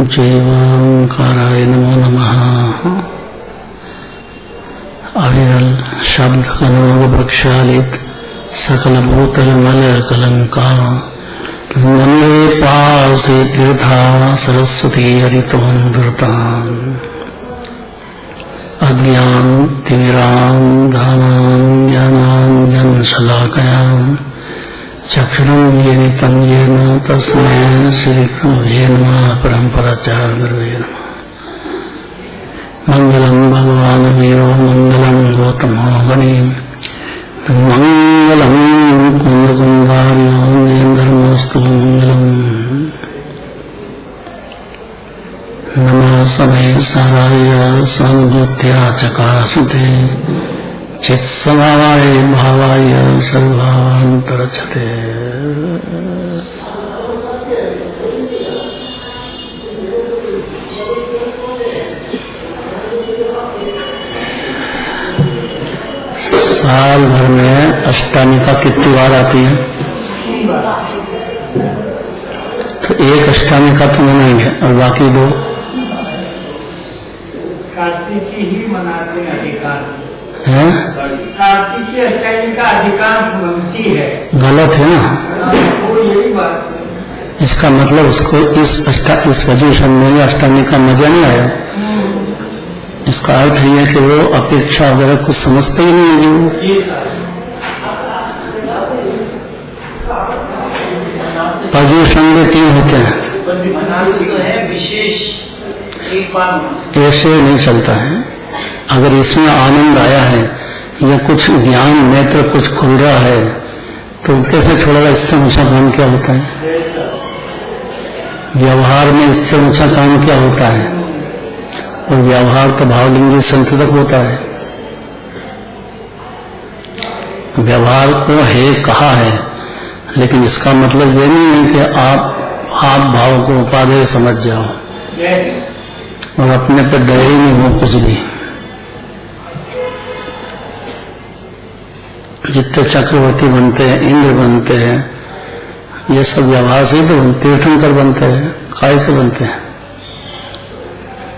चैवांकाराय नमो नमः। अविरल शब्द कनोग वृक्षालित सकल भूतल मल कलंका मनवे पासे तीर्था सरस्वती हरितोन्दृतान् अज्ञान तिमिरां धानां ज्ञानाञ्जनशलाकयां चक्षुरुन्मीलितं येन तस्मै श्रीगुरवे नमः। परम्पराचार्यगुरवे नमः। मंगलम भगवान वीरो मंगलम गौतमो गणी मंगलम कुंदकुंदार्यो धर्मस्तु मंगलम। नमः समय साराय सन्भूत्या चकाशते चित्सभावाय भावाय सर्वान्तरचते। साल भर में अष्टमी कितनी बार आती है? तो एक अष्टमी का तो मनाएंगे और बाकी दो कार्तिक की ही मनाते हैं। अधिकार है, कार्तिक की अष्टमी का अधिकांश मनती है। गलत है ना? वो यही बात है। इसका मतलब उसको इस पोजीशन में अष्टमी का मजा नहीं आया। इसका अर्थ ये है कि वो अपेक्षा वगैरह कुछ समझते ही नहीं है जीव। पोजीशन में 3 होते हैं, विशेष एक बार ऐसे नहीं चलता है। अगर इसमें आनंद आया है या कुछ ज्ञान नेत्र कुछ खुल रहा है तो कैसे छोड़ेगा? इससे ऊंचा काम क्या होता है? व्यवहार में इससे ऊंचा काम क्या होता है? और व्यवहार तो भावलिंगी संततक होता है। व्यवहार को है कहा है, लेकिन इसका मतलब ये नहीं है कि आप भाव को उपादेय समझ जाओ और अपने पे डरे ही नहीं हो कुछ भी। जितने चक्रवर्ती बनते हैं, इंद्र बनते हैं, ये सब व्यवहार से ही तो तीर्थंकर बनते हैं। काय से बनते हैं?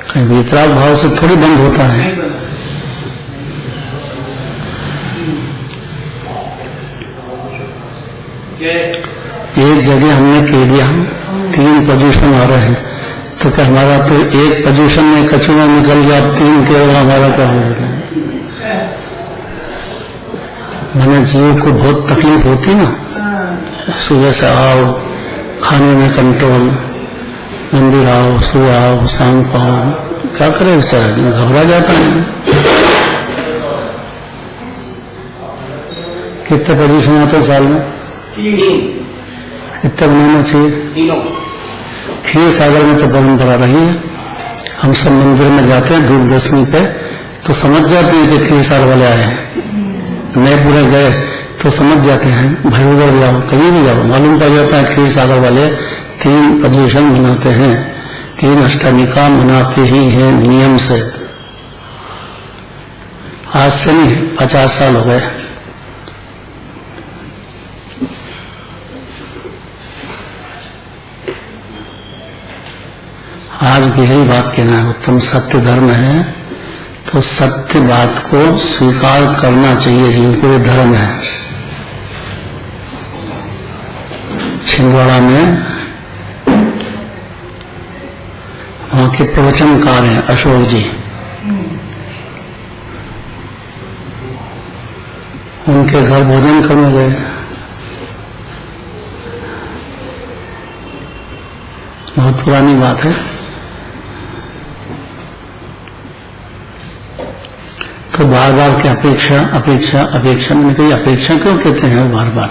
कहीं वितराग भाव से थोड़ी बंद होता है। एक जगह हमने कह दिया 3 पोजीशन आ रहे हैं, तो क्या हमारा तो एक पोजीशन में कचुआ निकल गया, 3 केवल हमारा क्या हो जाएगा? मैंने जीव को बहुत तकलीफ होती ना, सुबह से आओ, खाने में कंट्रोल, मंदिर आओ, सुबह आओ, शाम को आओ, क्या करे बेचारा जी, घबरा जाता है। कितने पोजीशन आते हैं साल में? 3। कितने बनाना चाहिए? 3। खीर सागर में तो परंपरा रही है। हम सब मंदिर में जाते हैं धूप दशमी पे तो समझ जाते हैं कि खीर सागर वाले आए हैं। नए पूरे गए तो समझ जाते हैं, भाई उधर जाओ, कहीं भी जाओ, मालूम पड़ जाता है खीर सागर वाले 3 पोजीशन मनाते हैं। 3 अष्टमी का मनाते ही हैं नियम से। आज से नहीं, 50 साल हो गए। आज की यही बात कहना है, उत्तम सत्य धर्म है तो सत्य बात को स्वीकार करना चाहिए। जिनको ये धर्म है। छिंदवाड़ा में वहां के प्रवचनकार हैं अशोक जी, उनके घर भोजन करने गए। बहुत पुरानी बात है। तो बार बार की अपेक्षा अपेक्षा अपेक्षा, मैंने कही अपेक्षा क्यों कहते हैं बार बार?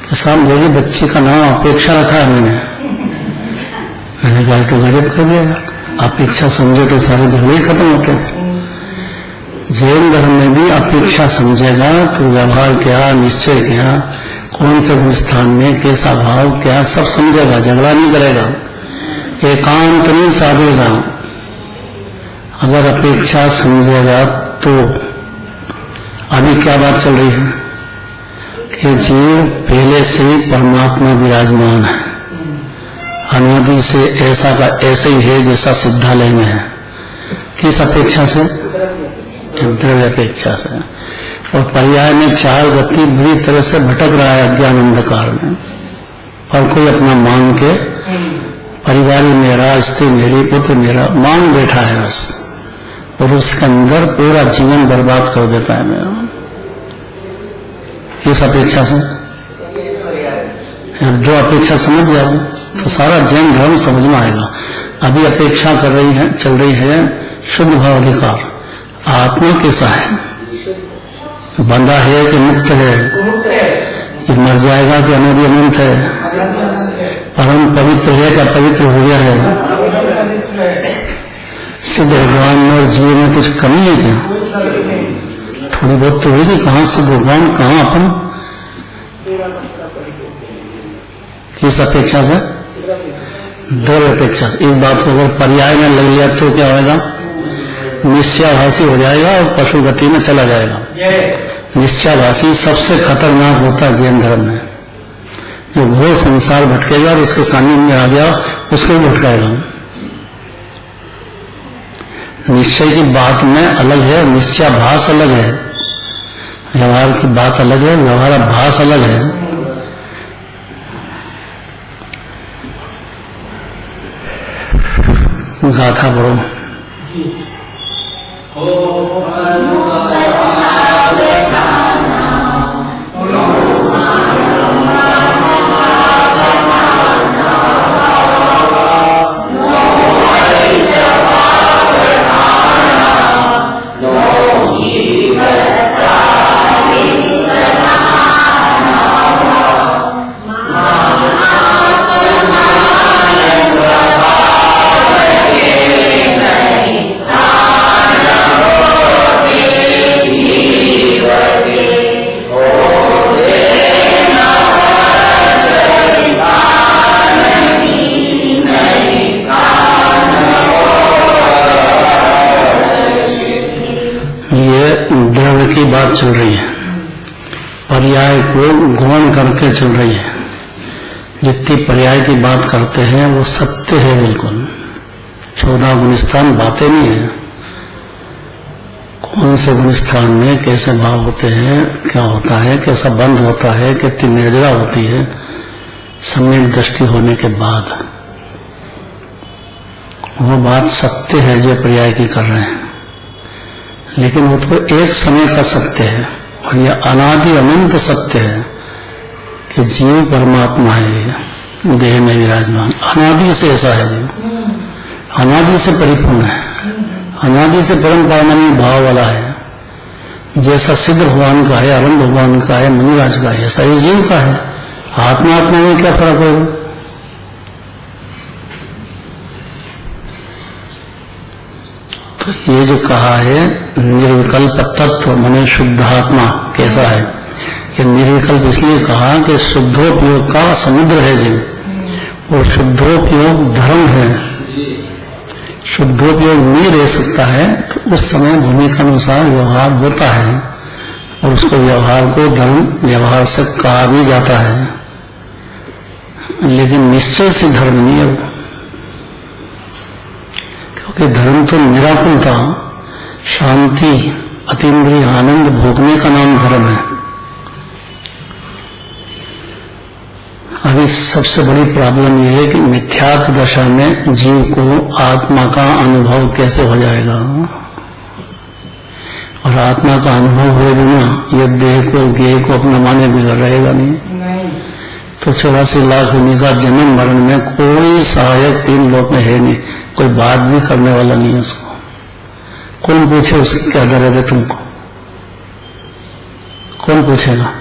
कि साहब मेरे बच्चे का नाम अपेक्षा रखा है मैंने कहा तो गजब कर दिया। अपेक्षा समझे तो सारे झगड़े खत्म होते हैं। जैन धर्म में भी अपेक्षा समझेगा तो व्यवहार क्या, निश्चय क्या, कौन से स्थान में कैसा भाव क्या, सब समझेगा, झगड़ा नहीं करेगा, एकांत नहीं साधेगा। अगर अपेक्षा समझेगा तो अभी क्या बात चल रही है कि जीव पहले से ही परमात्मा विराजमान है। अनादि से ऐसा का ऐसे ही है जैसा सिद्धालय में है। किस अपेक्षा से? द्रव्य अपेक्षा से। और पर्याय में चार गति बुरी तरह से भटक रहा है अज्ञान अंधकार में, पर कोई अपना मान के परिवार मेरा, स्त्री मेरी, पुत्र मेरा मान बैठा है बस, और उसके अंदर पूरा जीवन बर्बाद कर देता है मेरा। किस अपेक्षा से? जो अपेक्षा समझ जाओ तो सारा जैन धर्म समझ में आएगा। अभी अपेक्षा कर रही है, चल रही है शुद्ध भाव अधिकार। आत्मा कैसा है? बंधा है कि मुक्त है? ये मर जाएगा कि अनादि अनंत है? परम पवित्र है क्या पवित्र हो गया है? सिद्ध भगवान में और जीव में कुछ कमी है क्या? थोड़ी बहुत तो होगी। कहाँ सिद्ध भगवान, कहाँ अपन? किस अपेक्षा से? द्रव्य अपेक्षा से। इस बात को अगर पर्याय में लग लिया तो क्या होगा? निश्चयाभासी हो जाएगा और पशु गति में चला जाएगा। निश्चयाभासी सबसे खतरनाक होता है जैन धर्म में। जो घोर संसार भटकेगा और उसके सामने में आ गया उसको भटकाएगा। निश्चय की बात में अलग है, निश्चयाभास अलग है। व्यवहार की बात अलग है, व्यवहाराभास अलग है। गाथा पढ़ो। बात चल रही है, पर्याय को गौण करके चल रही है। जितनी पर्याय की बात करते हैं वो सत्य है बिल्कुल। 14 गुणस्थान बातें नहीं है। कौन से गुणस्थान में कैसे भाव होते हैं, क्या होता है, कैसा बंद होता है, कितनी निर्जरा होती है, सम्यक दृष्टि होने के बाद वो बात सत्य है जो पर्याय की कर रहे हैं। लेकिन वो तो एक समय का सत्य है और यह अनादि अनंत सत्य है कि जीव परमात्मा है, देह में विराजमान। अनादि से ऐसा है जीव, अनादि से परिपूर्ण है, अनादि से परम पावनी भाव वाला है। जैसा सिद्ध भगवान का है, अरुण भगवान का है, मुनिराज का है, ऐसा ही जीव का है। आत्मा आत्मा में क्या फर्क होगा? तो ये जो कहा है निर्विकल्प तत्व मने शुद्धात्मा कैसा है, ये निर्विकल्प इसलिए कहा कि शुद्धोपयोग का समुद्र है जीव, और शुद्धोपयोग धर्म है। शुद्धोपयोग नहीं रह सकता है तो उस समय भूमि के अनुसार व्यवहार होता है और उसको व्यवहार को धर्म व्यवहार से कहा भी जाता है, लेकिन निश्चय से धर्म नहीं है। क्योंकि धर्म तो निराकुलता, शांति, अतीन्द्रिय आनंद भोगने का नाम धर्म है। अभी सबसे बड़ी प्रॉब्लम यह है कि मिथ्यात्व दशा में जीव को आत्मा का अनुभव कैसे हो जाएगा, और आत्मा का अनुभव हुए बिना यह देह को गेह को अपना माने बिगड़ रहेगा नहीं। तो 84 लाख होने का जन्म मरण में कोई सहायक 3 लोक में है नहीं, कोई बात भी करने वाला नहीं है उसको। कौन पूछे उसके क्या दर्द है तुमको, कौन पूछेगा?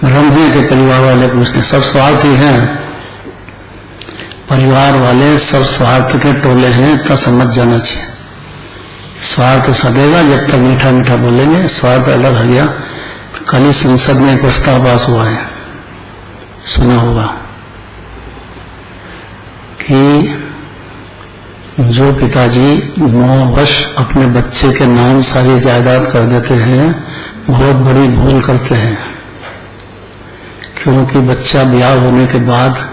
रंभे के परिवार वाले पूछते, सब स्वार्थी हैं, परिवार वाले सब स्वार्थ के टोले हैं, इतना समझ जाना चाहिए। स्वार्थ सदेगा जब तक मीठा मीठा बोलेंगे, स्वार्थ अलग हो गया। कल ही संसद में एक प्रस्ताव पास हुआ है, सुना होगा, कि जो पिताजी मोहवश अपने बच्चे के नाम सारी जायदाद कर देते हैं बहुत बड़ी भूल करते हैं, क्योंकि बच्चा ब्याह होने के बाद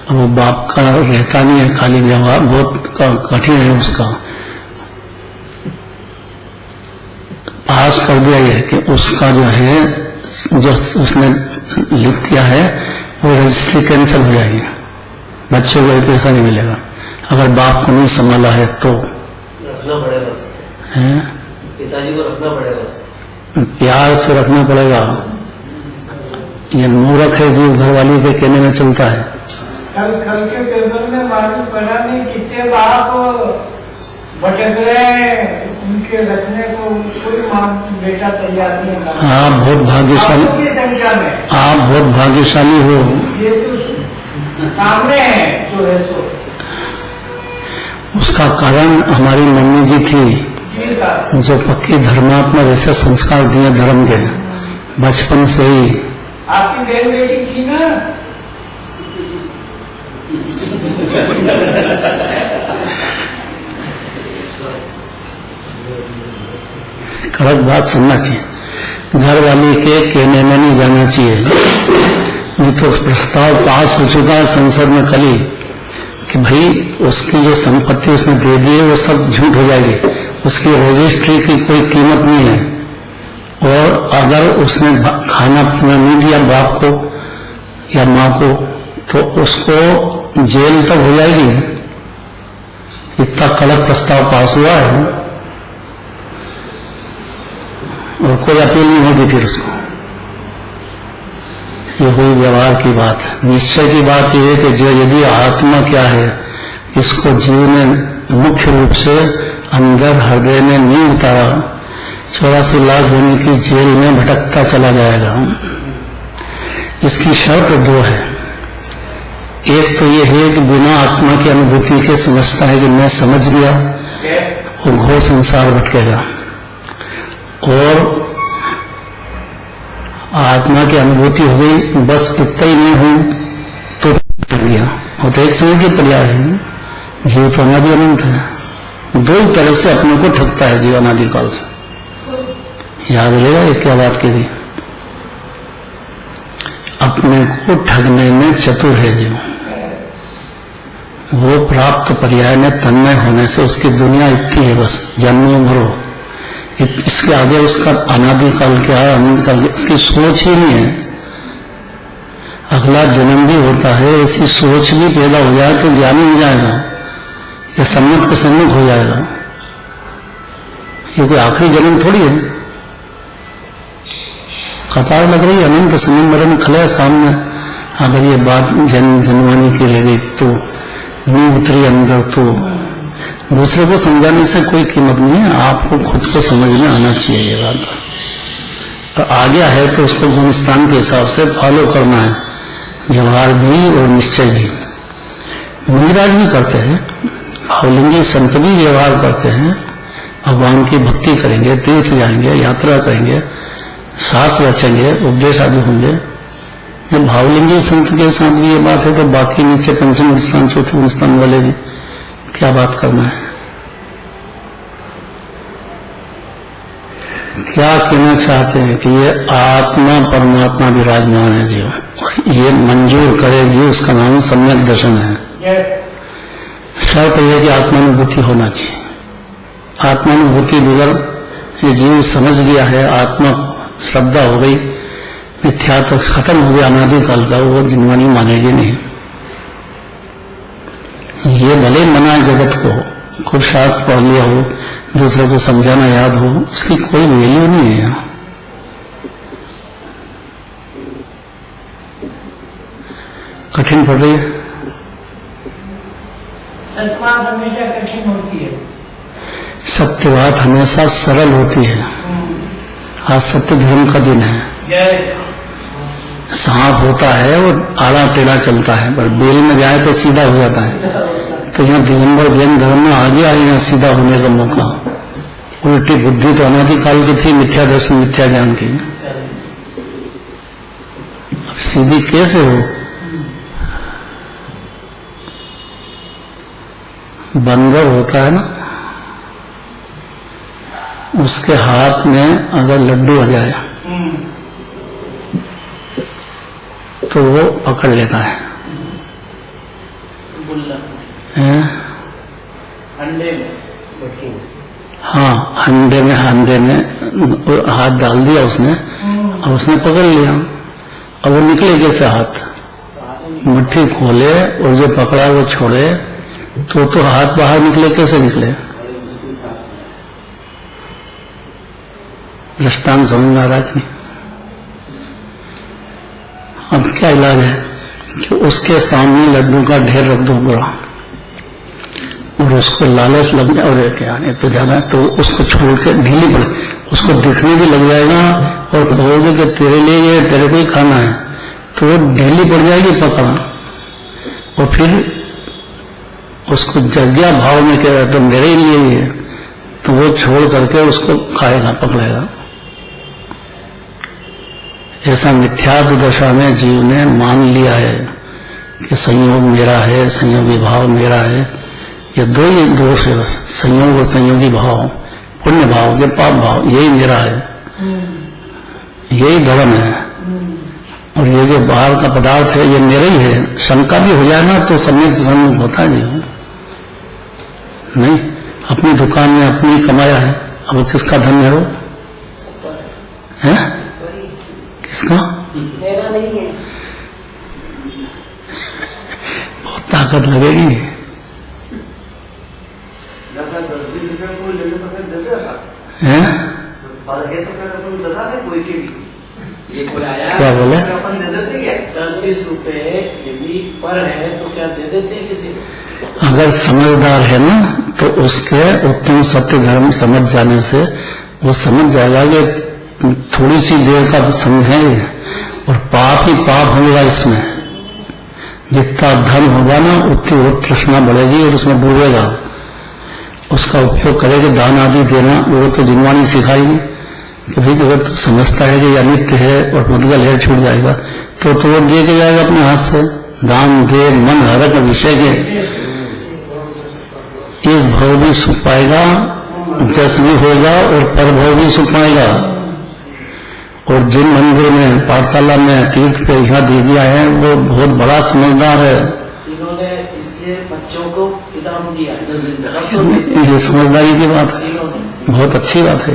अब वो बाप का रहता नहीं है, खाली व्यवहार बहुत कठिन है उसका। पास कर दिया है कि उसका जो है, जो उसने लिख दिया है, वो रजिस्ट्री कैंसिल हो जाएगी, बच्चों को पैसा नहीं मिलेगा अगर बाप को नहीं संभाला है तो। रखना पड़ेगा, पिताजी को रखना पड़ेगा, प्यार से रखना पड़ेगा। ये मूर्ख है जीव, घरवाली के कहने में चलता है। कल के पेपर में मालूम पड़ा नहीं कितने बाप भटक रहे हैं, उनके रखने को कोई माँ बेटा तैयार नहीं है। आप बहुत भाग्यशाली, की संख्या में आप बहुत भाग्यशाली हो। ये तो सामने है जो है सो। उसका कारण हमारी मम्मी जी थी, जी का जो पक्की धर्मात्मा वैसे संस्कार दिए धर्म के, बचपन से ही। आपकी बहन बेटी थी ना, कड़क बात सुनना चाहिए, घर वाली के कहने में नहीं जाना चाहिए। नहीं तो प्रस्ताव पास हो चुका है संसद में कल ही कि भाई उसकी जो संपत्ति उसने दे दी है वो सब झूठ हो जाएगी, उसकी रजिस्ट्री की कोई कीमत नहीं है, और अगर उसने खाना पीना नहीं दिया बाप को या माँ को तो उसको जेल तक हो जाएगी। इतना कड़क प्रस्ताव पास हुआ है और कोई अपील नहीं होगी फिर उसको। ये हुई व्यवहार की बात। निश्चय की बात यह है कि जो यदि आत्मा क्या है इसको जीव ने मुख्य रूप से अंदर हृदय में नहीं उतारा, 84 लाख होने की जेल में भटकता चला जाएगा। इसकी शर्त दो है। एक तो ये है कि बिना आत्मा की अनुभूति के समझता है कि मैं समझ गया, वो घोर संसार भटकेगा। और आत्मा की अनुभूति हो गई, बस इतना ही नहीं हूं तो भटक गया। वो तो एक समय की पर्याय है, जीव तो अनादि अनंत है। दो ही तरह से अपने को ठगता है जीव अनादि काल से। याद रहेगा ये क्या बात की थी, अपने को ठगने में चतुर है जीव। वो प्राप्त पर्याय में तन्मय होने से उसकी दुनिया इतनी है, बस जन्मो मरो, इसके आगे उसका अनादि काल क्या है, अनंत काल, इसकी सोच ही नहीं है। अगला जन्म भी होता है, ऐसी सोच भी पैदा हो जाए तो ज्ञानी हो जाएगा, यह सम्मुख के सम्मुख हो जाएगा। ये कोई आखिरी जन्म थोड़ी है, कतार लग रही है, अनंत समय मरण खले सामने। अगर ये बात जन्म जन्माने की रह गई तो नहीं उतरी अंदर, तो दूसरे को समझाने से कोई कीमत नहीं है, आपको खुद को समझ में आना चाहिए ये बात। तो आ गया है तो उसको गुणस्थान के हिसाब से फॉलो करना है, व्यवहार भी और निश्चय भी। मुनिराज भी करते हैं, भावलिंगी संत भी व्यवहार करते हैं, भगवान की भक्ति करेंगे, तीर्थ जाएंगे, यात्रा करेंगे, शास्त्र रचेंगे, उपदेश आदि होंगे। जब भावलिंगी संत के साथ भी ये बात है तो बाकी नीचे पंचम स्थान चौथे स्थान वाले भी क्या बात करना है। क्या कहना चाहते हैं कि ये आत्मा परमात्मा विराजमान है जीव, ये मंजूर करे जीव, उसका नाम सम्यक दर्शन है। शर्त यह कि आत्मानुभूति होना चाहिए। आत्मानुभूति बगैर ये जीव समझ गया है, आत्मा श्रद्धा हो गई, मिथ्या तो खत्म हो गया अनादि काल का, वो जिनवानी मानेगी नहीं। ये भले मना जगत को, खुद शास्त्र पढ़ लिया हो, दूसरे को समझाना याद हो, उसकी कोई वैल्यू नहीं है यहाँ। कठिन पड़ रही है, सत्यबात हमेशा कठिन होती है, सत्य बात हमेशा सरल होती है। आज सत्य धर्म का दिन है। सांप होता है वो आड़ा टेढ़ा चलता है, पर बेल में जाए तो सीधा हो जाता है। तो यहाँ दिगंबर जैन धर्म में आगे आ यहाँ सीधा होने का मौका। उल्टी बुद्धि तो अनादि काल की थी, मिथ्या दर्शन मिथ्या ज्ञान की। अब सीधी कैसे हो? बंदर होता है ना, उसके हाथ में अगर लड्डू आ जाए तो वो पकड़ लेता है, हैं? अंडे में मटकी में। हाँ, अंडे में हाथ डाल दिया उसने और उसने पकड़ लिया। अब वो निकले कैसे हाथ? मुट्ठी खोले और जो पकड़ा वो छोड़े तो हाथ बाहर निकले, कैसे निकले? दृष्टांत समझ में आ रहा कि नहीं? अब क्या इलाज है कि उसके सामने लड्डू का ढेर रख दो बुरा, और उसको लालच लग जाए और क्या नहीं तो ज्यादा, तो उसको छोड़ के ढीली पड़े, उसको दिखने भी लग जाएगा और कहोगे कि तेरे लिए ये तेरे को ही खाना है, तो वो ढीली पड़ जाएगी पकड़ा, और फिर उसको जज्ञा भाव में कह रहा तो मेरे ही लिए ही है, तो वो छोड़ करके उसको खाएगा, पकड़ेगा। ऐसा मिथ्यात्व दशा में जीव ने मान लिया है कि संयोग मेरा है, संयोगी भाव मेरा है। ये दो ही दोष है बस, संयोग और संयोगी भाव, पुण्य भाव या पाप भाव, यही मेरा है, यही धर्म है। और ये जो बाहर का पदार्थ है ये मेरा ही है, शंका भी हो जाए ना तो सम्यक सम्मुख होता है जीव। नहीं, अपनी दुकान में अपनी कमाया है, अब किसका धन है वो? है किसका? मेरा नहीं है। बहुत ताकत लगेगी। है? क्या बोले? 10-20 रुपए यदि पर है तो क्या दे देते किसी को? अगर समझदार है ना तो उसके उत्तम सत्य धर्म समझ जाने से वो समझ जाएगा कि थोड़ी सी देर का समझेंगे और पाप ही पाप होगा। इसमें जितना धन होगा ना उतनी वो तृष्णा बढ़ेगी और उसमें डूबेगा। उसका उपयोग करेगा दान आदि देना, वो तो जिनवानी सिखाएगी कि भाई अगर तो समझता है कि अनित्य है और मुद्गल है, छूट जाएगा तो वो दे के जाएगा अपने हाथ से। दान दे मन हरक विषय के, इस भाव भी सुख पाएगा, जस भी होगा और पर भाव भी सुख पाएगा। और जिन मंदिर में, पाठशाला में, तीर्थ पे यहाँ दे दिया है वो बहुत बड़ा समझदार है। इन्होंने इसलिए बच्चों को इनाम दिया। ये समझदारी की बात है, बहुत अच्छी बात है।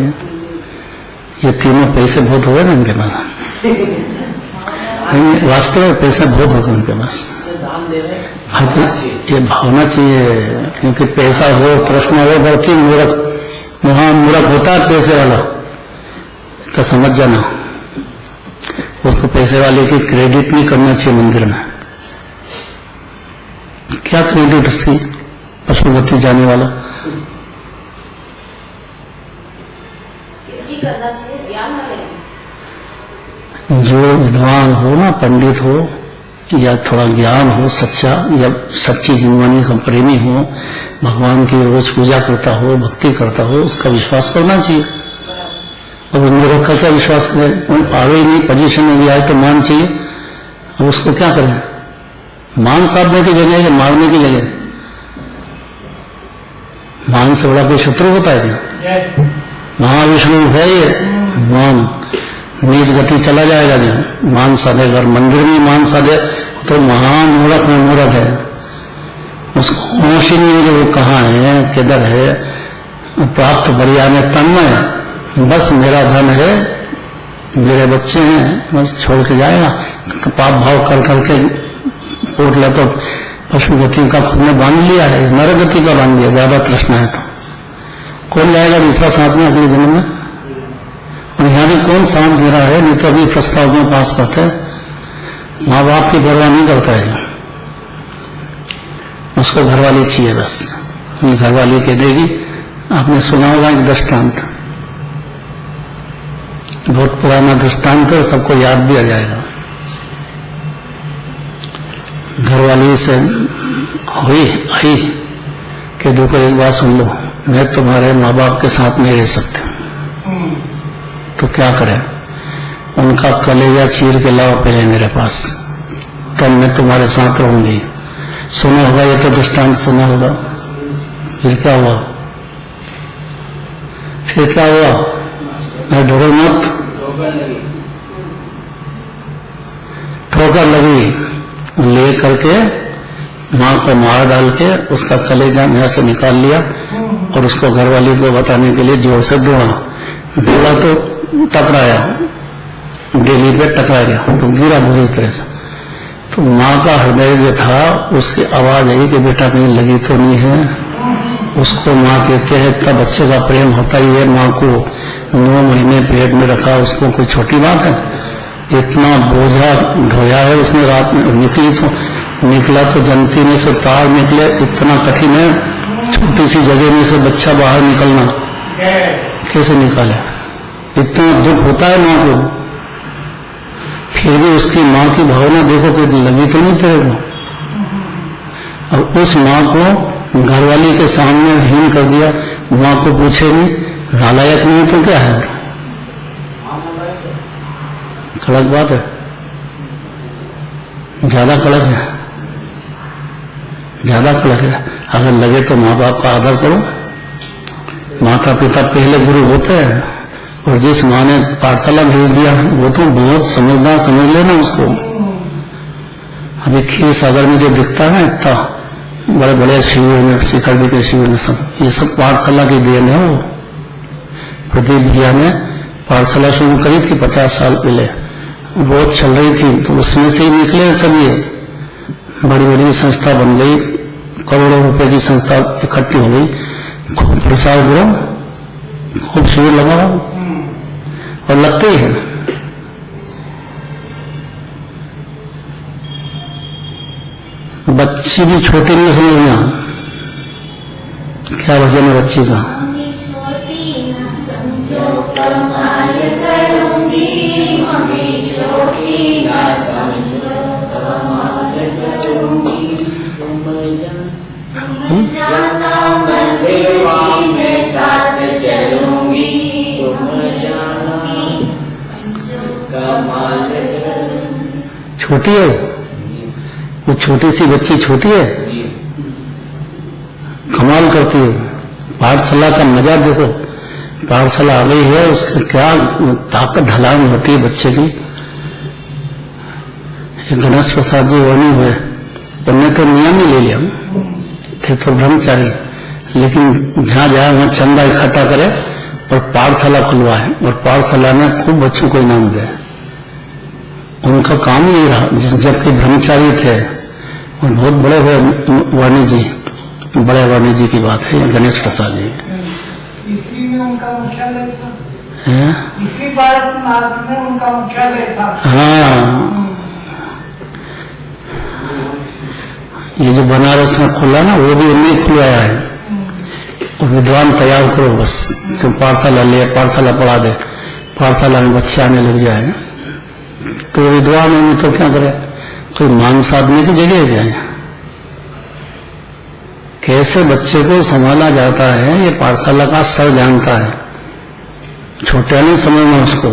ये तीनों पैसे बहुत हो गए ना इनके पास, वास्तव में पैसे बहुत हो गए उनके पास। दान दे रहे हाँ जी, ये भावना चाहिए, क्योंकि पैसा हो, तृष्णा हो, बल्कि मूर्ख वहां मूर्ख होता है पैसे वाला, तो समझ जाना उसको पैसे वाले की क्रेडिट नहीं करना चाहिए मंदिर में। क्या क्रेडिट उसकी? पशुपति जाने वाला किसकी करना चाहिए? ज्ञान वाले। जो विद्वान हो ना, पंडित हो या थोड़ा ज्ञान हो सच्चा, या सच्ची जिनवानी का प्रेमी हो, भगवान की रोज पूजा करता हो, भक्ति करता हो, उसका विश्वास करना चाहिए। और मूर्ख का क्या विश्वास करें? आगे ही नहीं, पोजीशन में भी आए तो मान चाहिए। अब उसको क्या करें? मान साधने की जगह है, मारने की जगह। मान से बड़ा कोई शत्रु होता है क्या? महाविष्णु है ये मान, नीच गति चला जाएगा जो मान साधे। अगर मंदिर में मान साधे तो महामूर्ख में मूर्ख है, उसको होश ही नहीं है कि वो कहाँ है, किधर है। प्राप्त बढ़िया में तन्मय, बस मेरा धन है, मेरे बच्चे हैं, बस छोड़ के जाएगा। पाप भाव कर करके पोट ले तो पशु गति का खुद ने बांध लिया है, नर गति का बांध लिया। ज्यादा तृष्णा है तो कौन जाएगा दूसरा साथ में अगले जन्म में? और यहाँ भी कौन साथ दे रहा है? नहीं तो अभी प्रस्ताव में पास करते हैं, माँ बाप की परवाह नहीं करता है, उसको घरवाली चाहिए बस। घरवाली कह देगी। आपने सुना होगा एक दृष्टांत, बहुत पुराना दृष्टांत है, सबको याद भी आ जाएगा। घरवाली से हुई आई कि देखो एक बात सुन लो, मैं तुम्हारे माँ बाप के साथ नहीं रह सकती, तो क्या करें? उनका कलेजा चीर के लाओ पहले मेरे पास, तब मैं तुम्हारे साथ रहूंगी। सुना होगा ये तो दृष्टांत, सुना होगा। फिर क्या हुआ? फिर क्या हुआ? मैं डरो मत, ठोकर लगी, ले करके माँ को मार डाल के उसका कलेजा मुंह से निकाल लिया और उसको घरवाली को बताने के लिए जोर से दौड़ा तो टकराया, डेली पे टकरा गया तो गिरा बुरी तरह से। तो माँ का हृदय जो था उसकी आवाज आई कि बेटा कहीं लगी तो नहीं है। उसको माँ कहते हैं इतना बच्चे का प्रेम होता ही है, माँ को 9 महीने पेट में रखा, उसको कोई छोटी बात है? इतना बोझा ढोया है उसने, रात में निकला तो जंती में से तार निकले, इतना कठिन है छोटी सी जगह में से बच्चा बाहर निकलना, कैसे निकाले? इतना दुख होता है माँ को, फिर भी उसकी माँ की भावना देखो कि लगी तो नहीं तेरे को। अब उस माँ को घरवाली के सामने हीन कर दिया, माँ को पूछे नहीं, नालायक नहीं तो क्या है? कड़क बात है, ज्यादा कड़क है, ज्यादा कड़क है। अगर लगे तो माँ बाप का आदर करो। माता पिता पहले गुरु होते हैं, और जिस माँ ने पाठशाला भेज दिया वो तो बहुत समझदार, समझ लेना उसको। अभी खीर सागर में जो दिखता है ना इतना बड़े बड़े शिविर में, शिखर जी के शिविर में, सब ये सब पाठशाला की देन है। वो प्रदीप भैया ने पाठशाला शुरू करी थी 50 साल पहले, बहुत चल रही थी, तो उसमें से ही निकले सब। ये बड़ी बड़ी संस्था बन गई, करोड़ों रुपए की संस्था इकट्ठी हो गई। खूब प्रचार करो, खूब शिविर लगाओ, और लगते ही है। बच्ची भी छोटी नहीं समझना, क्या वजन है बच्ची का? छोटी है वो, छोटी सी बच्ची छोटी है, कमाल करती है। पाठशाला का मजा देखो, पाठशाला आ गई है, उसकी क्या ताकत ढलान होती है बच्चे की। गणेश प्रसाद जी वो नहीं हुए, उन्होंने तो नियम ही ले लिया, थे तो ब्रह्मचारी, लेकिन जहां जाए वहां चंदा इकट्ठा करे और पाठशाला खुलवाए, और पाठशाला में खूब बच्चों को इनाम दे। उनका काम ही रहा, जबकि ब्रह्मचारी थे, और बहुत बड़े हुए वाणी जी, बड़े वाणी जी की बात है, गणेश प्रसाद जी। इसी में उनका मुख्यालय था, है? इसी भारत में उनका मुख्यालय था। हाँ, ये जो बनारस में खुला ना, वो भी उन्हें खुलवाया है। और विद्वान तैयार करो बस, तुम पाठशाला ले, पाठशाला पढ़ा दे, पाठशाला में बच्चे आने लग जाए तो विद्वान है, तो क्या करे? कोई मान साधने की जगह क्या है? कैसे बच्चे को संभाला जाता है ये पाठशाला का सर जानता है। छोटे नहीं समझना उसको,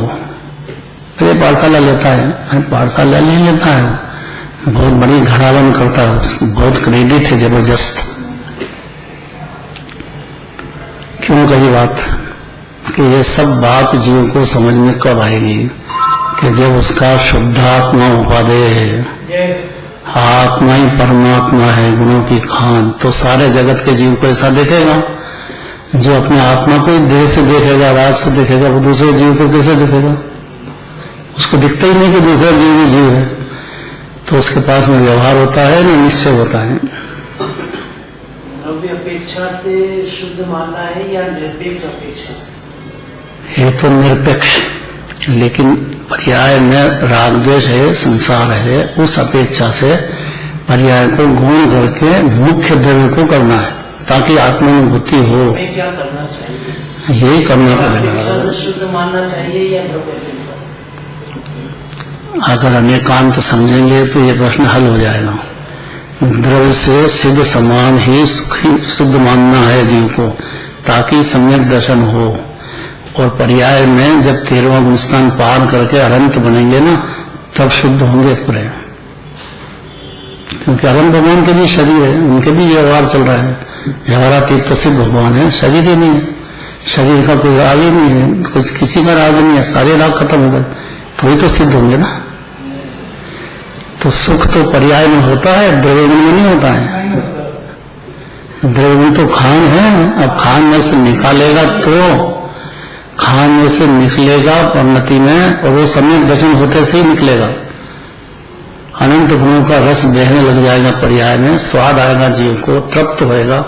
फिर पाठशाला लेता है, पाठशाला नहीं लेता है, बहुत बड़ी घड़ावन करता है, उसकी बहुत क्रेडिट है जबरदस्त। क्यों कही बात कि ये सब बात जीव को समझ में कब आएगी? कि जब उसका शुद्धात्मा उपादेय है, आत्मा ही परमात्मा है, गुणों की खान, तो सारे जगत के जीव को ऐसा देखेगा। जो अपने आत्मा को ही देह से देखेगा, राग से देखेगा, वो दूसरे जीव को कैसे देखेगा? उसको दिखता ही नहीं कि दूसरा जीव भी जीव है, तो उसके पास में व्यवहार होता है ना निश्चय होता है। अपेक्षा से शुद्ध मानना है या निरपेक्ष अपेक्षा से? है तो निरपेक्ष, लेकिन पर्याय में राग द्वेष है, संसार है, उस अपेक्षा से पर्याय को गौण करके मुख्य द्रव्य को करना है, ताकि आत्मानुभूति हो। हमें क्या करना चाहिए? यही करना अपेक्षा पड़ेगा। से शुद्ध मानना चाहिए या द्रव्य? अगर अनेकांत समझेंगे तो ये प्रश्न हल हो जाएगा। द्रव्य से सिद्ध समान ही शुद्ध मानना है जीव को, ताकि सम्यक दर्शन हो। और पर्याय में जब 13वां गुणस्थान पार करके अनंत बनेंगे ना, तब शुद्ध होंगे पूरे। क्योंकि अनंत भगवान के भी शरीर है, उनके भी व्यवहार चल रहा है, व्यवहारातीत तो सिद्ध भगवान है, शरीर ही नहीं है, शरीर का कोई राग ही नहीं है, कुछ किसी का राग नहीं है, सारे राग खत्म हो गए, तो ही तो सिद्ध होंगे ना। तो सुख तो पर्याय में होता है, द्रव्यगुण में नहीं होता है। नहीं होता। द्रव्यगुण तो खान है, अब खान में से निकालेगा तो खान में से निकलेगा परिणति में, और वो सम्यक दर्शन होते से ही निकलेगा। अनंत गुणों का रस बहने लग जाएगा पर्याय में, स्वाद आएगा जीव को, तृप्त होएगा,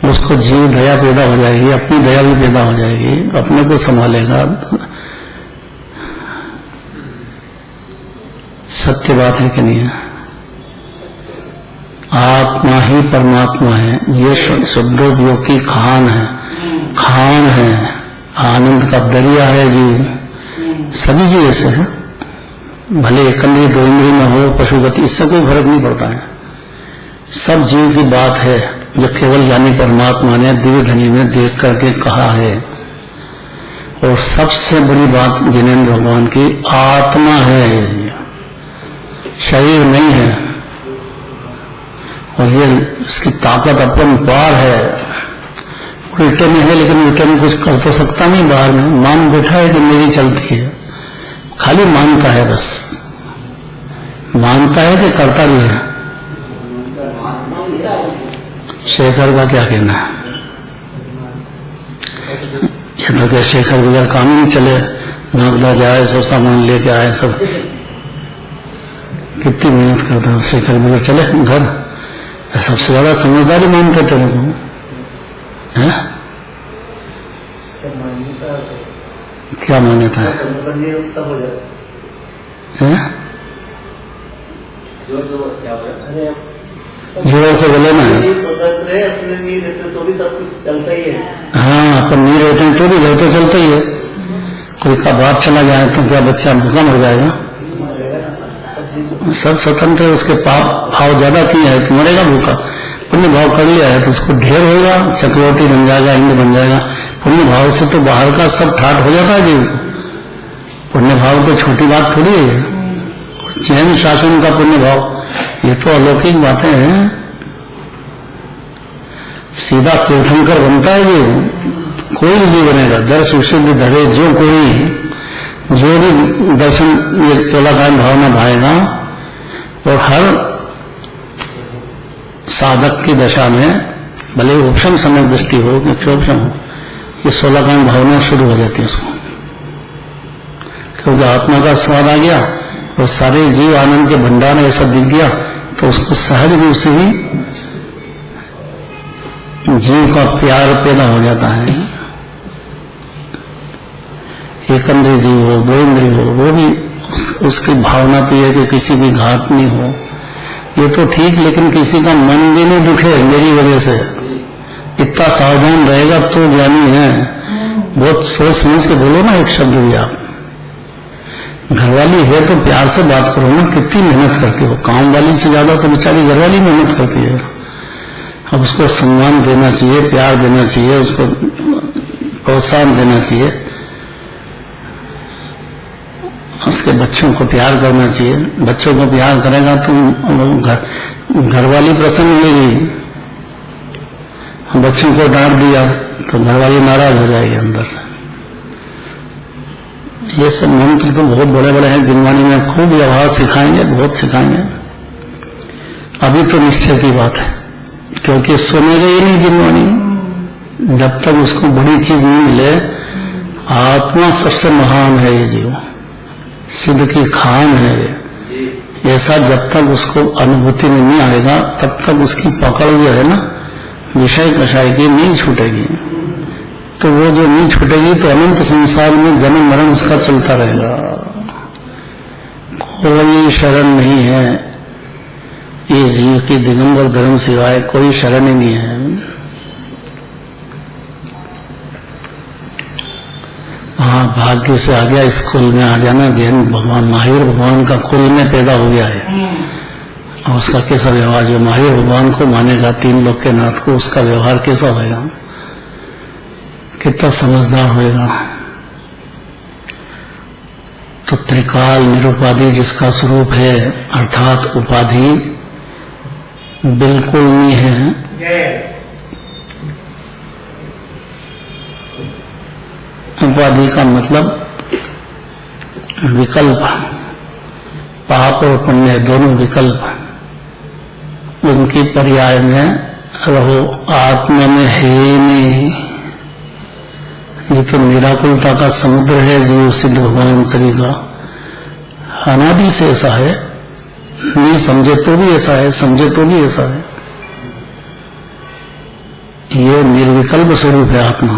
उसको जीव दया पैदा हो जाएगी, अपनी दया भी पैदा हो जाएगी, अपने को संभालेगा। सत्य बात है कि नहीं है? आत्मा ही परमात्मा है, ये शुद्धोपयोग की खान है, खान है, आनंद का दरिया है जीव। सभी जीव ऐसे है, भले एक इंद्रिय दो इंद्रिय में हो, पशुगति, इससे कोई फर्क नहीं पड़ता है। सब जीव की बात है जो केवल ज्ञानी परमात्मा ने दिव्य धनी में देख करके कहा है। और सबसे बड़ी बात जिनेंद्र भगवान की आत्मा है, शरीर नहीं है। और ये इसकी ताकत अपरंपार है। उल्टे में है, लेकिन उल्टे में कुछ कर तो सकता नहीं, बाहर में मान बैठा है कि मेरी चलती है, खाली मानता है, बस मानता है कि करता भी है। शेखर का क्या कहना है? ये तो क्या शेखर बगैर काम ही नहीं चले, नागदा जाए, सब सामान लेके आए, सब कितनी मेहनत करता है शेखर बगैर चले घर। सबसे ज्यादा समझदारी मानते थे लोग, क्या मान्यता है? जोर से बोले ना, अपने नहीं रहते तो भी सब कुछ चलता ही है। हाँ, अपन नहीं रहते हैं तो भी घर तो चलता ही है। कोई का बाप चला जाए तो क्या बच्चा भूखा मर जाएगा? सब स्वतंत्र है, उसके पाप भाव ज्यादा किए है कि मरेगा भूखा। पुण्य भाव कर लिया है तो उसको ढेर होगा, चक्रवर्ती बन जाएगा, इंद्र बन जाएगा। पुण्य भाव से तो बाहर का सब ठाट हो जाता है जीव। पुण्य भाव तो छोटी बात थोड़ी है। जैन शासन का पुण्य भाव, ये तो अलौकिक बातें हैं। सीधा तीर्थंकर बनता है जीव, कोई भी जीव बनेगा। दर्श विशुद्ध धरे जो भी दर्शन ये चोलाकांड भावना भाएगा, और हर साधक की दशा में, भले उपशम समय दृष्टि हो कि क्षोभशम हो, ये 16 भावना शुरू हो जाती है उसको, क्योंकि आत्मा का स्वाद आ गया और सारे जीव आनंद के भंडार ऐसा दिख गया, तो उसको सहज रूप से ही जीव का प्यार पैदा हो जाता है। एक इंद्रिय जीव हो, दो इंद्रिय हो, वो भी उसकी भावना तो यह कि किसी भी घात नहीं हो, ये तो ठीक, लेकिन किसी का मन भी नहीं दुखे मेरी वजह से, इतना सावधान रहेगा तो ज्ञानी है। बहुत सोच समझ के बोलो ना एक शब्द भी आप। घरवाली है तो प्यार से बात करो ना, कितनी मेहनत करती हो। काम वाली से ज्यादा तो बेचारी घरवाली मेहनत करती है। अब उसको सम्मान देना चाहिए, प्यार देना चाहिए, उसको प्रोत्साहन देना चाहिए, उसके बच्चों को प्यार करना चाहिए। बच्चों को प्यार करेगा तो घरवाली प्रसन्न होगी। बच्चों को डांट दिया तो घरवाली नाराज हो जाएगी अंदर से। ये सब मंत्र तो बहुत बड़े बड़े हैं, जिनवानी में खूब व्यवहार सिखाएंगे, बहुत सिखाएंगे। अभी तो निश्चय की बात है, क्योंकि सुनेगा ही नहीं जिनवानी जब तक उसको बड़ी चीज नहीं मिले। आत्मा सबसे महान है, ये जीव सिद्ध की खान है। ऐसा जब तक उसको अनुभूति में नहीं आएगा तब तक उसकी पकड़ जो है ना विषय कषाय की नहीं छूटेगी। तो वो जो नहीं छूटेगी तो अनंत संसार में जन्म मरण उसका चलता रहेगा। कोई शरण नहीं है ये जीव की दिगंबर धर्म सिवाय, कोई शरण ही नहीं है। हाँ, भाग्य से आ गया स्कूल में आ जाना। जैन भगवान महावीर भगवान का कुल में पैदा हो गया है, और उसका कैसा व्यवहार, जो महावीर भगवान को मानेगा, 3 लोक के नाथ को, उसका व्यवहार कैसा होएगा, कितना समझदार होएगा। तो त्रिकाल निरुपाधि जिसका स्वरूप है, अर्थात उपाधि बिल्कुल नहीं है। उपाधि का मतलब विकल्प, पाप और पुण्य दोनों विकल्प हैं, उनकी पर्याय में रहो। आत्मा में है ही नहीं, ये तो निराकुलता का समुद्र है जीव सिद्ध भगवान श्री का, अनादि से ऐसा है, नहीं समझे तो भी ऐसा है, समझे तो भी ऐसा है। ये निर्विकल्प स्वरूप है आत्मा।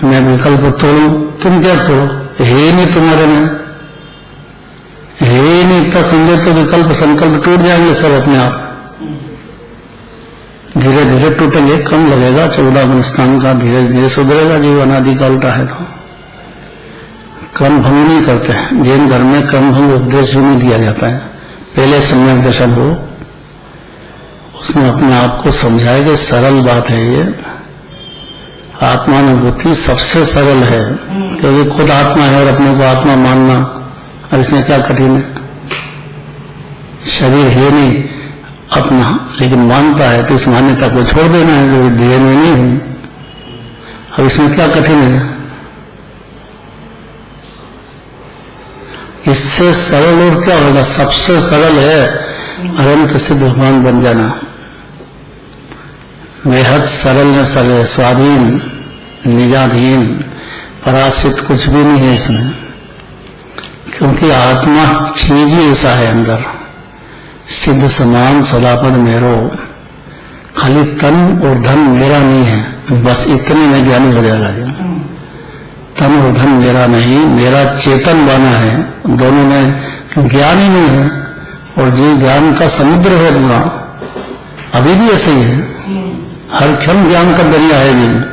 मैं विकल्प तोड़ू, तुम क्या तोड़ो, है नहीं तुम्हारे में, है नहीं, इतना समझे तो विकल्प संकल्प टूट जाएंगे सब अपने आप, धीरे धीरे टूटेंगे, कम लगेगा। 14 मनस्थान का धीरे धीरे सुधरेगा जीव, अनादि का उल्टा है तो। क्रम भंग नहीं करते हैं, जैन धर्म में क्रम भंग उपदेश भी नहीं दिया जाता है। पहले सम्यक दर्शन हो, उसमें अपने आप को समझाए कि सरल बात है ये, आत्मानुभूति सबसे सरल है, क्योंकि खुद आत्मा है और अपने को आत्मा मानना, और इसमें क्या कठिन है। शरीर है नहीं अपना, लेकिन मानता है, तो इस मान्यता को छोड़ देना है जो देह में नहीं हूं। अब इसमें क्या कठिन है, इससे सरल और क्या होगा, सबसे सरल है अनंत सिद्ध भगवान बन जाना। बेहद सरल में सरल, स्वाधीन, निजाधीन, पराश्रित कुछ भी नहीं है इसमें, क्योंकि आत्मा चीज ही ऐसा है अंदर। सिद्ध समान सदापद मेरो, खाली तन और धन मेरा नहीं है, बस इतने में ज्ञानी हो जाएगा। तन और धन मेरा नहीं, मेरा चेतन बना है, दोनों में ज्ञान ही नहीं है, और जीव ज्ञान का समुद्र है पूरा, अभी भी ऐसे ही है, हर क्षण ज्ञान का दरिया है जीव।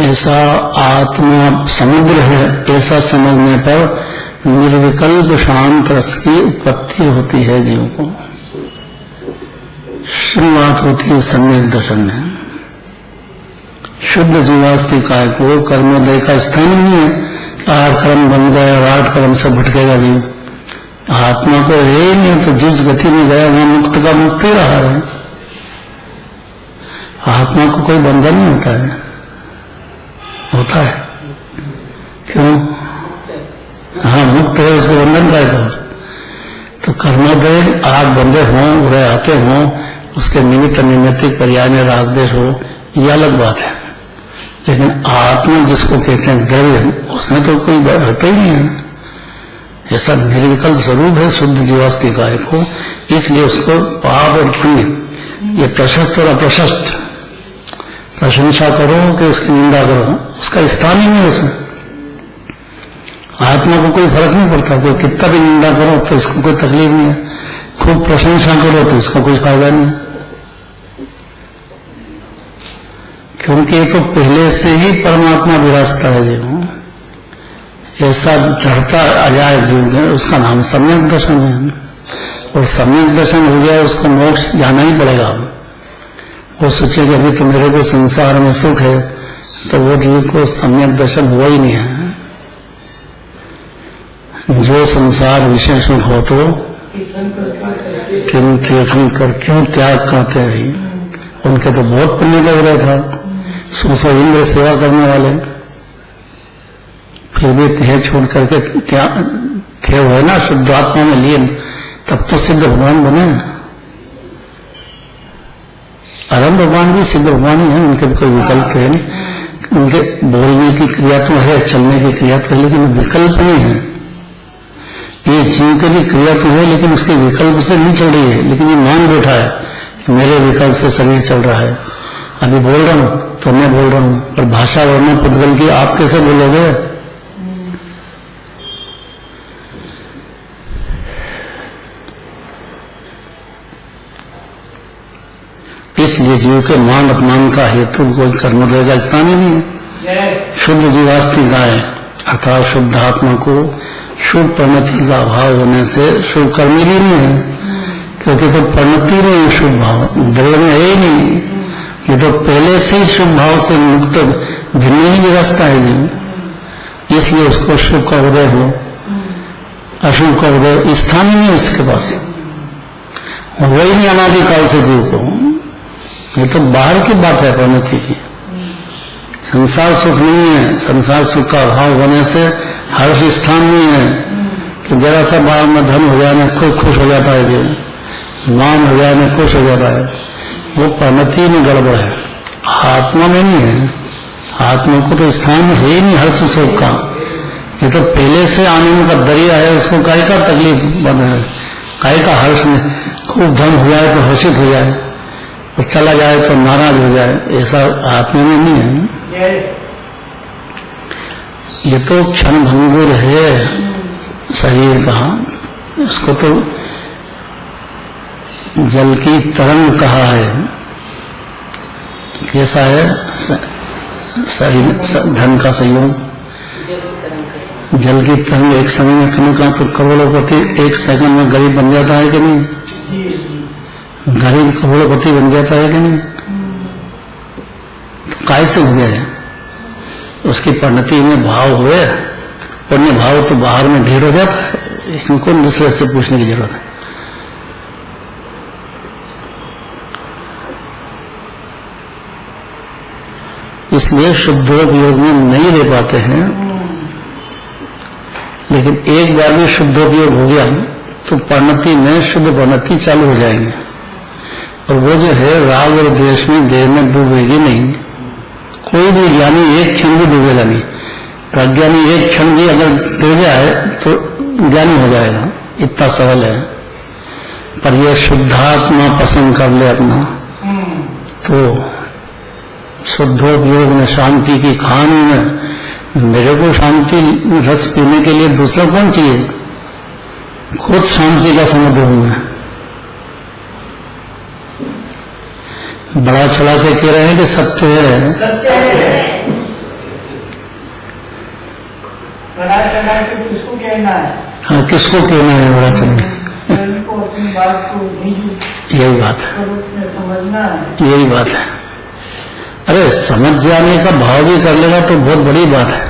ऐसा आत्मा समुद्र है, ऐसा समझने पर निर्विकल्प शांत रस की उत्पत्ति होती है जीव को। शुरुआत होती है सम्यक दर्शन में। शुद्ध जीवास्तिकाय को कर्मोदय का स्थान ही नहीं है कि 8 कर्म बन गए और 8 कर्म से भटकेगा जीव। आत्मा को है नहीं, तो जिस गति में गया वहां मुक्त का मुक्त ही रहा है। आत्मा को कोई बंधन नहीं होता है, होता है क्यों? हाँ, मुक्त है, उसको बंधन का है। तो कर्मोदय 8 बंधे हों, उड़े आते हों, उसके निमित्त निमित्तिक पर्याय में रागदेश हो, यह अलग बात है। लेकिन आत्मा जिसको कहते हैं द्रव्य, उसमें तो कोई होता ही नहीं है। ऐसा निर्विकल्प स्वरूप है शुद्ध जीवास्तिकाय को, इसलिए उसको पाप और पुण्य, ये प्रशस्त और अप्रशस्त, प्रशंसा करो कि उसकी निंदा करो, उसका स्थान ही नहीं उसमें। आत्मा को कोई फर्क नहीं पड़ता, कोई कितना भी निंदा करो तो इसको कोई तकलीफ नहीं है, खूब प्रशंसा करो तो इसका कोई फायदा नहीं, क्योंकि ये तो पहले से ही परमात्मा विरासता है जीव। ऐसा चढ़ता आ जाए जीव, उसका नाम सम्यक दर्शन है, और सम्यक दर्शन हो गया उसको मोक्ष जाना ही पड़ेगा। वो सोचे कि अभी तो मेरे को संसार में सुख है, तो वो जीव को सम्यक दर्शन हुआ ही नहीं है। जो संसार विषय सुख हो तो तीर्थंकर क्यों त्याग करते हैं, उनके तो बहुत पुण्य का उदय था, 100 इंद्र सेवा करने वाले, फिर भी थे छोड़ करके थे हुए ना शुद्धात्मा में लीन, तब तो सिद्ध भगवान बने। अरम भगवान भी सिद्ध भगवान ही है, उनके भी कोई विकल्प तो है नहीं। उनके बोलने की क्रिया तो है, चलने की क्रिया तो है, लेकिन विकल्प नहीं है। इस जीव के भी क्रिया तो है, लेकिन उसके विकल्प से नहीं चल रही है, लेकिन ये मान बैठा है कि मेरे विकल्प से शरीर चल रहा है। अभी बोल रहा हूं तो मैं बोल रहा हूं, पर भाषा वर्णन पुद्गल की आप कैसे बोलोगे? इसलिए जीव के मान अपमान का हेतु कोई कर्मोदय का स्थान ही नहीं है। शुद्ध जीवास्तिकाय अर्थात शुद्ध आत्मा को शुभ परिणति का अभाव होने से शुभ कर्म ही नहीं है, क्योंकि तो परिणति नहीं है शुभ भाव, द्रव्य में है ही नहीं। ये तो पहले से ही शुभ भाव से मुक्त भिन्न ही व्यवस्था है जीव, इसलिए उसको शुभ का उदय हो, अशुभ का उदय स्थान ही नहीं उसके पास, वही नहीं अनादिकाल से जीव को। ये तो बाहर की बात है परिणति की, संसार सुख नहीं है। संसार सुख का अभाव होने से हर्ष स्थान नहीं है कि जरा सा बाल में धन हो जाए ना खुद खुश हो जाता है जी, मान हो जाए ना खुश हो जाता है। वो परिणति में गड़बड़ है, आत्मा में नहीं है। आत्मा को तो स्थान है ही नहीं हर्ष शोक का। ये तो पहले से आनंद का दरिया है, उसको काहे का तकलीफ बना है, काहे का हर्ष में। खूब धन हो जाए तो हर्षित हो जाए और चला जाए तो नाराज हो जाए, ऐसा आत्मा में नहीं है। ये तो क्षण भंगुर है शरीर का, इसको तो जल की तरंग कहा है। कैसा है शरीर धन का संयोग, जल की तरंग एक समय में कहीं कहाँ तो करोड़पति एक सेकंड में गरीब बन जाता है कि नहीं, गरीब करोड़पति बन जाता है कि नहीं, तो काय से हो गया है? उसकी परिणति में भाव हुए, पुण्य भाव तो बाहर में ढेर हो जाता है, इसमें कौन दूसरे से पूछने की जरूरत है। इसलिए शुद्धोपयोग में नहीं रह पाते हैं, लेकिन एक बार भी शुद्धोपयोग हो गया तो परिणति में शुद्ध परिणति चालू हो जाएंगे, और वो जो है राग और द्वेष में देर में डूबेगी नहीं। कोई भी ज्ञानी एक क्षण भी डूबेगा नहीं, प्रज्ञानी एक क्षण भी अगर दे जाए तो ज्ञानी हो जाएगा, इतना सरल है। पर यह शुद्धात्मा पसंद कर ले अपना, तो शुद्धोपयोग में शांति की खानी में मेरे को शांति रस पीने के लिए दूसरा कौन चाहिए, खुद शांति का समुद्र हूं मैं। बड़ा चढ़ा के कह रहे हैं कि सत्य है, बड़ा चढ़ा के किसको कहना है? हाँ, किसको कहना है बड़ा चढ़ा? को अपनी बात को यही बात है, समझना है, यही बात है। अरे समझ जाने का भाव भी कर लेगा तो बहुत बड़ी बात है,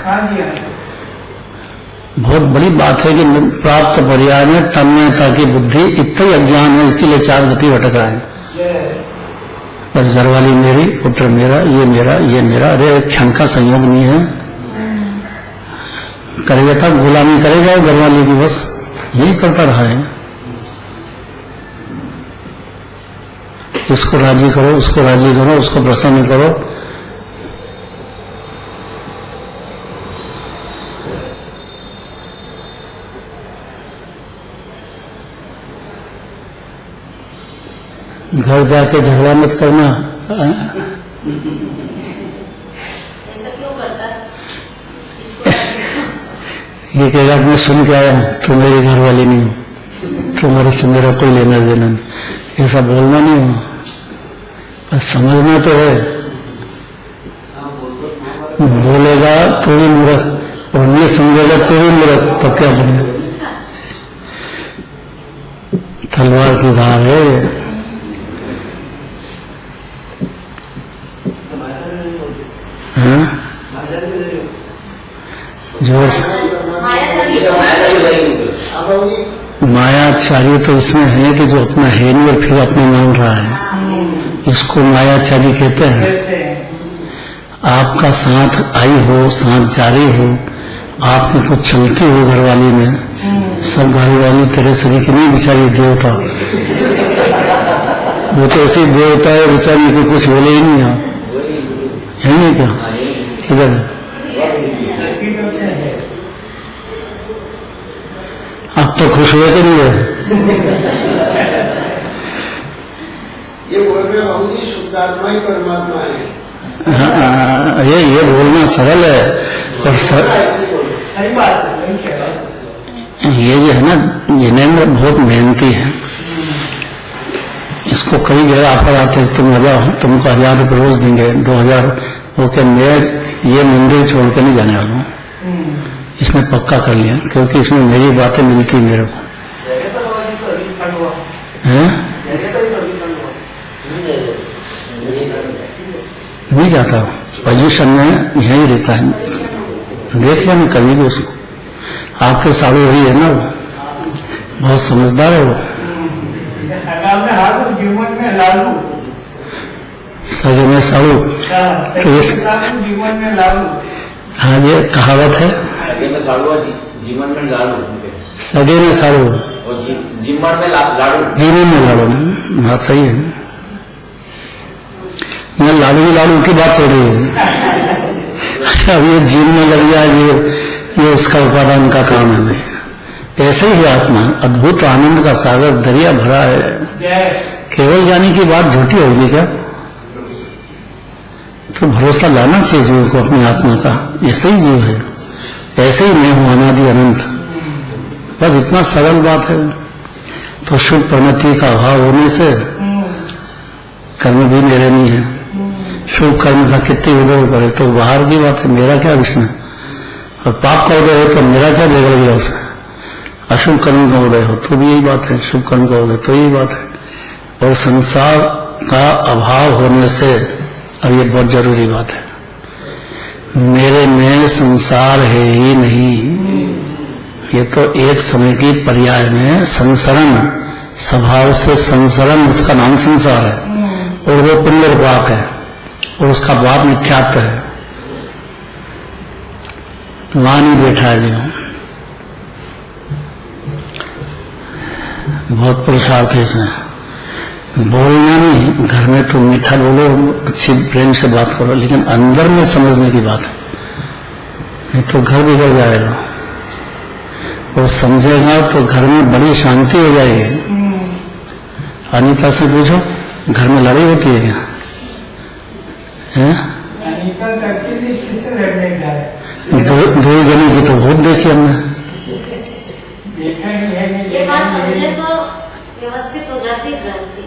बहुत बड़ी बात है कि प्राप्त पर्याय में तन्मयता की बुद्धि, इतना ही अज्ञान है, इसीलिए चार गति भटक रहा है। बस घरवाली मेरी, पुत्र मेरा, ये मेरा। अरे क्षण का संयोग नहीं है, करेगा तब गुलामी करेगा घरवाली की, बस यही करता रहा है। इसको राजी करो, उसको राजी करो, उसको प्रसन्न करो। घर जाके झगड़ा मत करना। ऐसा क्यों करता है? ये कहेगा मैं सुन के आया हूं, तुम मेरी घर वाली नहीं हो, तुम्हारे से मेरा कोई लेना देना नहीं, ऐसा बोलना नहीं हो, बस समझना तो है। बोलेगा तो ही मूर्ख, और नहीं समझेगा तो ही मूर्ख, तो क्या बने? तलवार की धार है। जोर से मायाचारी तो इसमें है कि जो अपना है नहीं और फिर अपना मान रहा है, इसको मायाचारी कहते हैं। आपका साथ आई हो, साथ जारी हो, आपके कुछ चलती हो घरवाली में, सब घरवाली तेरे शरीर की नहीं बेचारी देवता, वो तो ऐसी देवता है बेचारी को कुछ बोले ही नहीं। आप है नहीं क्या? इधर अब तो खुश हुए कि नहीं हुए? ये बोल रहे बाबूजी शुद्धात्मा ही परमात्मा है। हाँ, ये बोलना सरल है, और सही बात है। ये जो है ना, जिनेंद्र बहुत मेहनती है, इसको कई जगह ऑफर आते, तुम आ जाओ, तुमको 1000 रुपये रोज देंगे, 2000। ओके, मैं ये मंदिर छोड़ के नहीं जाने वाला हूँ, इसने पक्का कर लिया, क्योंकि इसमें मेरी बातें मिलती मेरे को। नहीं जाता, पोजीशन में यही रहता है, देख लेना कभी भी उसको। आपके साड़ू वही है ना, वो बहुत समझदार है वो। जीवन में लालू, सगे में साड़ू, तो जीवन में लालू। हाँ, ये कहावत है। सगे में साड़ू जीवन में लाड़ू सगे में साड़ू और जीवन में लाड़ू जीवन में लाड़ू। बात सही है। यहाँ लाड़ू की बात चल रही है। अब ये जीव में लग गया, ये उसका उपादान का काम है। ऐसे ही आत्मा अद्भुत आनंद का सागर दरिया भरा है। केवल जाने की बात झूठी होगी क्या? तो भरोसा लाना चाहिए जीव को अपनी आत्मा का। ऐसे ही जीव है, ऐसे ही मैं हूं अनादि अनंत। बस इतना सरल बात है। तो शुभ परिणति का अभाव होने से कर्म भी मेरे नहीं है। शुभ कर्म का कितने उदय करे तो बाहर की बात है, मेरा क्या विषय। और पाप का उदय हो तो मेरा क्या बिगड़ गया उसे। अशुभ कर्म का उदय हो तो भी यही बात है, शुभ कर्म का उदय तो यही बात है। और संसार का अभाव होने से, अब ये बहुत जरूरी बात है, मेरे में संसार है ही नहीं। ये तो एक समय की पर्याय में संसरण, स्वभाव से संसरण, उसका नाम संसार है। और वो पुण्य और पाप है, और उसका बाप मिथ्यात्व है। वहां नहीं बैठा है जो। बहुत पुरुषार्थ है इसमें। बोलना नहीं, घर में तो मीठा बोलो, अच्छी प्रेम से बात करो, लेकिन अंदर में समझने की बात है। नहीं तो घर बिगड़ जाएगा। और समझेगा तो घर में बड़ी शांति हो जाएगी। अनीता से पूछो, घर में लड़ाई होती है क्या? अनीता करके भी किससे लड़ने जा रहे? दो जने की तो बहुत देखी हमने। देखा ही है। ये बात समझे तो व्यवस्थित हो जाती है गृहस्थी।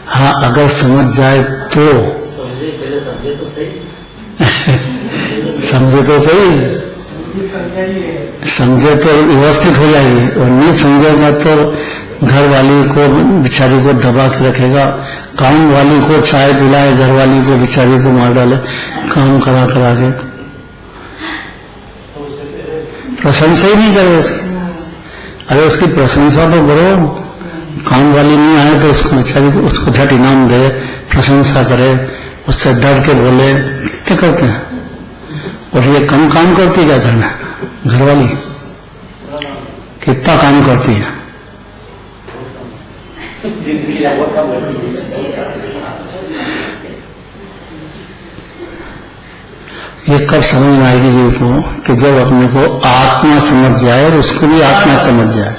हाँ, अगर समझ जाए तो समझे, पहले समझे तो सही। समझे तो सही, समझे तो व्यवस्थित हो जाएगी। और नहीं समझेगा तो घर वाली को, बिचारी को दबा के रखेगा। काम वाली को चाय पिलाए, घर वाली को बिचारी को मार डाले, काम करा करा के। प्रशंसा ही नहीं करे उसकी। अरे उसकी प्रशंसा तो करो। काम वाली नहीं आए तो उसको बेचारी को, उसको झट इनाम दे, प्रशंसा करे, उससे डर के बोले। कितने करते हैं। और ये कम काम करती क्या घर में? घर वाली कितना काम करती है। जिंदगी बहुत कम होती है। ये कब समझ में आएगी जीव को? कि जब अपने को आत्मा समझ जाए और उसको भी आत्मा समझ जाए।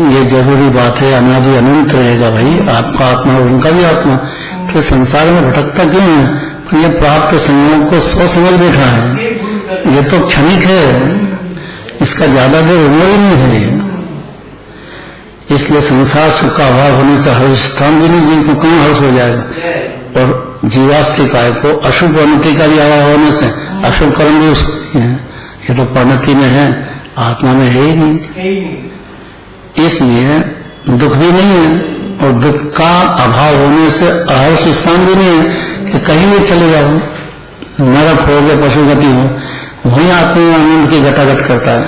ये जरूरी बात है। अनादि अनंत रहेगा भाई, आपका आत्मा और उनका भी आत्मा। तो संसार में भटकता क्यों है? तो ये प्राप्त संयोग को सोच समझ बैठा है। ये तो क्षणिक है, इसका ज्यादा देर उम्र ही नहीं है। इसलिए संसार सुख का अभाव होने से हर्ष स्थान भी नहीं, जीव को कहाँ हर्ष हो जाएगा। और जीवास्थिक आय को अशुभ परिणति का भी अभाव होने से अशुभ कर्म भी उसको है। ये तो परिणति में है, आत्मा में है ही नहीं। इसलिए दुख भी नहीं है। और दुख का अभाव होने से अहर्ष स्थान भी नहीं है कि कहीं भी चले जाओ, नरक हो गए, पशुगति हो, वही आत्मा आनंद की घटाघट करता है।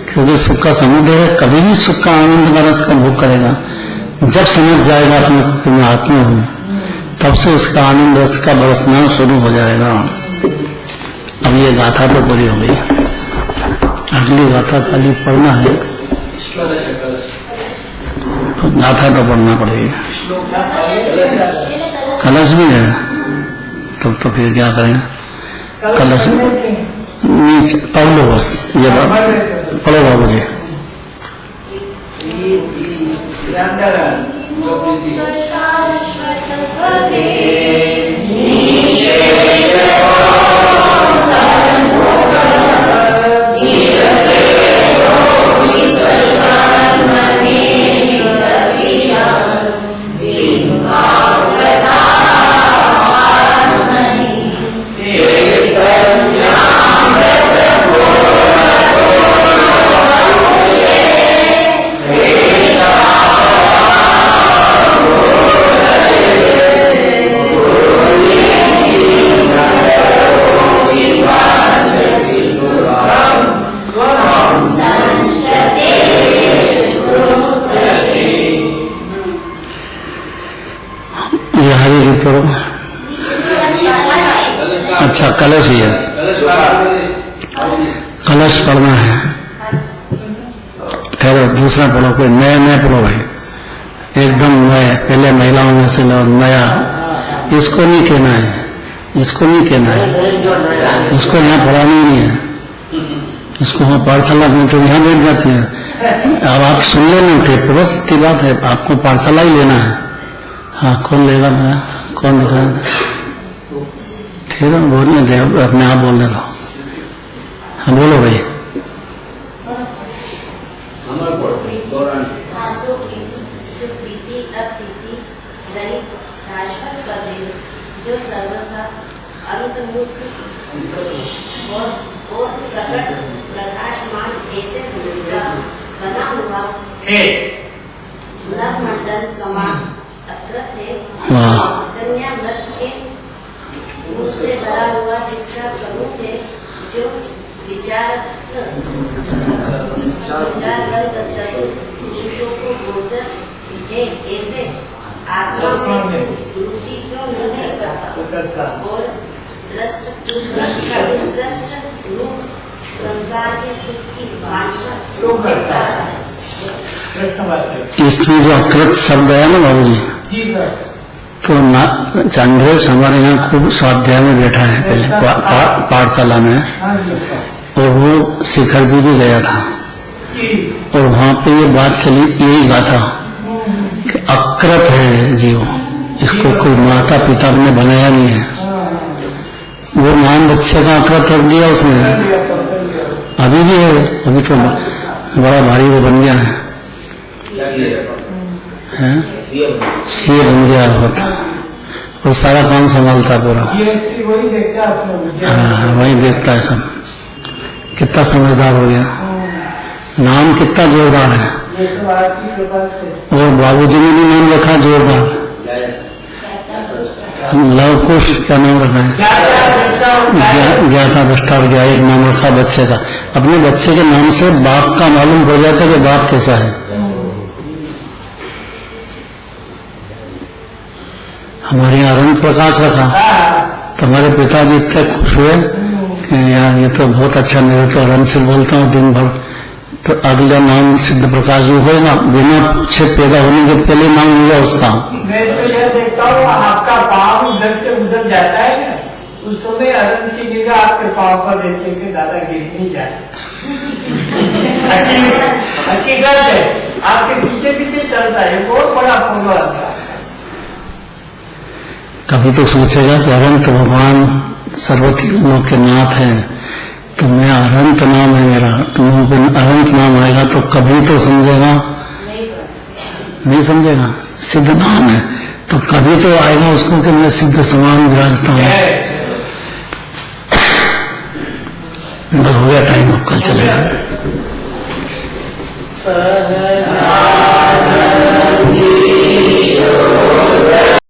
क्योंकि सुख का समुद्र है, कभी भी सुख का आनंद का रस का भोग करेगा। जब समझ जाएगा अपने को कि मैं आत्मा हूं, तब से उसका आनंद रस का बरसना शुरू हो जाएगा। अब ये गाथा तो पूरी हो गई, अगली गाथा खाली पढ़ना है। गाथा तो पढ़ना पड़ेगी। कलश भी है, तब तो फिर क्या करें? कलश नीचे पढ़ लो बस, ये पढ़ो बाबू जी। अच्छा, कलश ही है। कलश पढ़ना है। ठहरो, दूसरा पढ़ो, कोई नया नया पढ़ो भाई, एकदम नया। पहले महिलाओं में से लो नया, इसको नहीं कहना है, इसको नहीं कहना है, इसको यहाँ पढ़ाना ही नहीं है। इसको वहाँ पाठशाला में तो यहाँ बैठ जाती है। अब आप सुन लेना थे, बस इतनी बात है, आपको पाठशाला ही लेना है। हाँ, कौन लेगा मेरा, कौन लिखाएगा? ठीक है, बोलने दे, अपने आप बोलने दो। हाँ बोलो भाई। जो प्रीति अप्रीति गणित शाश्वत पदे जो सर्वथा अंतर्मुख और प्रकट प्रकाशमान ऐसे बना हुआ नव मंडल समान अकृत है। कन्या व्रत के उससे भरा हुआ जिसका स्वरूप है, जो विचार पुरुषों को गोचर है, ऐसे आत्मा में रुचि क्यों नहीं करता और दृष्ट रूप संसार के सुख की वांछा क्यों करता है? इसमें जो अकृत शब्द है ना बाबू जी, तो चंद्रेश हमारे यहाँ खूब स्वाध्याय में बैठा है पहले पाठशाला में, और वो शिखर जी भी गया था, और वहाँ पे ये बात चली, यही गाथा कि अकृत है जीव, इसको कोई माता पिता ने बनाया नहीं है। वो नाम बच्चे का अकृत रख दिया उसने, अभी भी है, अभी तो बड़ा भारी वो बन गया है, सीए बन गया होता, और सारा काम संभालता पूरा। हाँ, वही देखता है सब। कितना समझदार हो गया, नाम कितना जोरदार है। और बाबूजी ने भी नाम रखा जोरदार, लव कुश क्या नाम रखा है, ज्ञाता दृष्टा विज्ञा, एक नाम रखा बच्चे का। अपने बच्चे के नाम से बाप का मालूम पड़ जाता है कि बाप कैसा है। हमारे यहाँ अनंत प्रकाश रखा, तुम्हारे पिताजी इतने खुश हुए कि यार ये तो बहुत अच्छा, मेरे तो अनंत से बोलता हूँ दिन भर, तो अगला नाम सिद्ध प्रकाश जी होगा, बिना पूछे पैदा होने के पहले नाम हुआ उसका। मैं तो यह देखता हूँ, आपका पाँव इधर से गुजर जाता है ना, उस समय अनंत की निगाह आपके पाँव पर देखे कि दादा गिर नहीं जाए। हकीकत है, आपके पीछे पीछे चलता है, बहुत बड़ा फोटो आता है। कभी तो सोचेगा कि अनंत भगवान सर्वतीर्णों के नाथ है, तो मैं अनंत नाम है मेरा, तो अनंत नाम आएगा तो कभी तो समझेगा, नहीं समझेगा। सिद्ध नाम है तो कभी तो आएगा उसको कि मैं सिद्ध समान विराजता हूँ। हो गया टाइम, अब कल चलेगा।